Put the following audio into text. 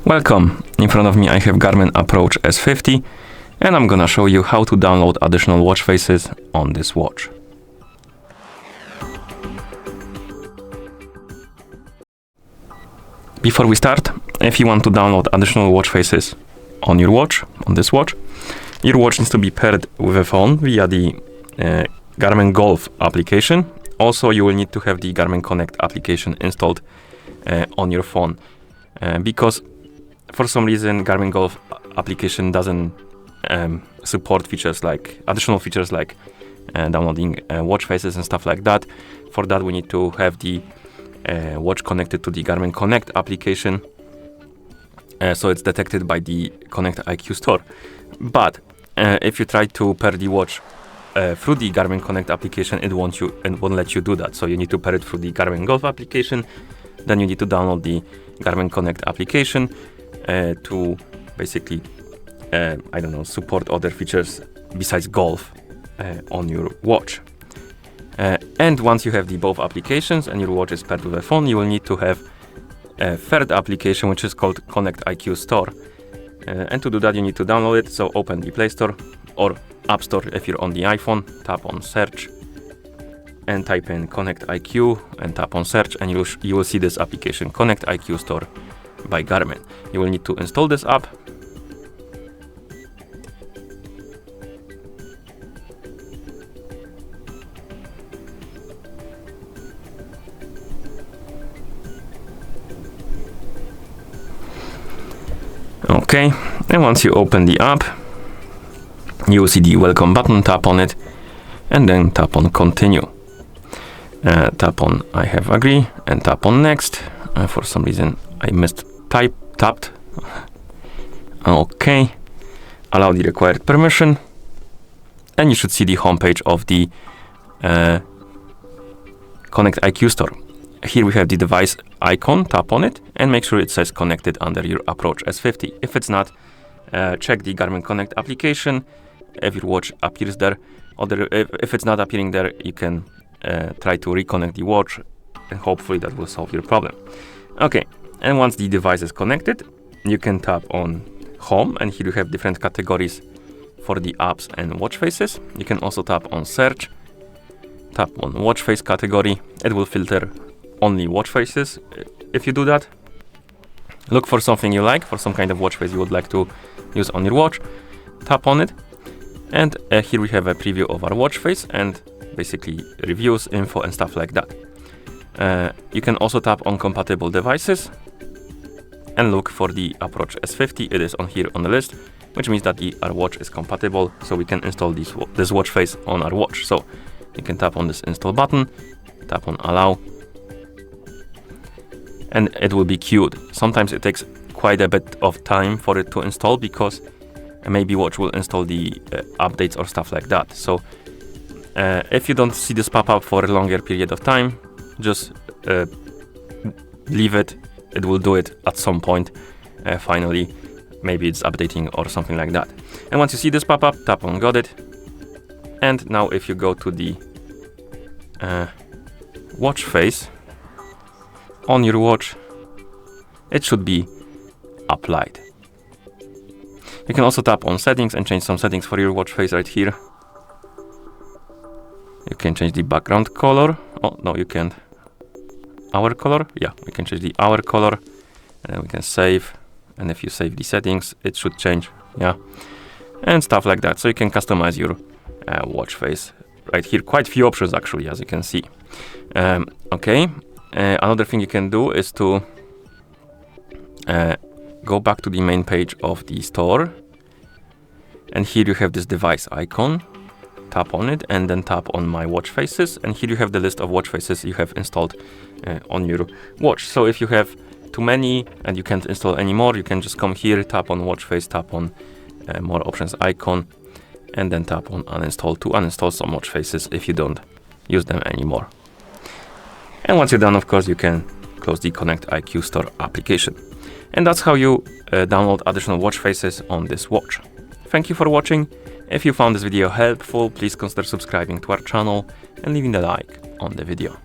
Welcome! In front of me I have GARMIN Approach S50 and I'm gonna show you how to download additional watch faces on this watch. Before we start, if you want to download additional watch faces on your watch, on this watch, your watch needs to be paired with a phone via the Garmin Golf application. Also, you will need to have the Garmin Connect application installed on your phone because for some reason Garmin Golf application doesn't support additional features like downloading watch faces and stuff like that. For that we need to have the watch connected to the Garmin Connect application, so it's detected by the Connect IQ store. But if you try to pair the watch through the Garmin Connect application, it won't let you do that. So you need to pair it through the Garmin Golf application. Then you need to download the Garmin Connect application to basically, support other features besides golf on your watch. And once you have both applications and your watch is paired with a phone, you will need to have a third application which is called Connect IQ Store. And to do that you need to download it. So open the Play Store or App Store if you're on the iPhone, tap on search and type in Connect IQ and tap on search, and you will see this application, Connect IQ Store by Garmin. You will need to install this app. Okay, and once you open the app, you will see the welcome button, tap on it and then tap on continue. Tap on I have agree and tap on next. For some reason I tapped. Okay, allow the required permission and you should see the homepage of the Connect IQ Store. Here we have the device icon, tap on it and make sure it says connected under your Approach S50. If it's not, check the Garmin Connect application if your watch appears there. If it's not appearing there, you can try to reconnect the watch and hopefully that will solve your problem. Okay, and once the device is connected, you can tap on home and here you have different categories for the apps and watch faces. You can also tap on search, tap on watch face category. It will filter only watch faces. If you do that, look for something you like, for some kind of watch face you would like to use on your watch, tap on it, and here we have a preview of our watch face and basically reviews, info and stuff like that. You can also tap on compatible devices and look for the Approach S50. It is on here on the list, which means that our watch is compatible, so we can install this watch face on our watch. So you can tap on this install button, tap on allow, and it will be queued. Sometimes it takes quite a bit of time for it to install because maybe watch will install the updates or stuff like that. So if you don't see this pop up for a longer period of time, just leave it. It will do it at some point. Finally, maybe it's updating or something like that. And once you see this pop up, tap on got it. And now if you go to the watch face on your watch, it should be applied. You can also tap on settings and change some settings for your watch face right here. You can change the background color. Oh, no, you can't. Hour color? Yeah, we can change the hour color. And then we can save. And if you save the settings, it should change. Yeah. And stuff like that. So you can customize your watch face right here. Quite few options actually, as you can see. Okay. Another thing you can do is to go back to the main page of the store. And here you have this device icon. Tap on it and then tap on my watch faces, and here you have the list of watch faces you have installed on your watch. So if you have too many and you can't install any more, you can just come here, tap on watch face, tap on more options icon, and then tap on uninstall to uninstall some watch faces if you don't use them anymore. And once you're done, of course, you can close the Connect IQ Store application. And that's how you download additional watch faces on this watch. Thank you for watching. If you found this video helpful, please consider subscribing to our channel and leaving a like on the video.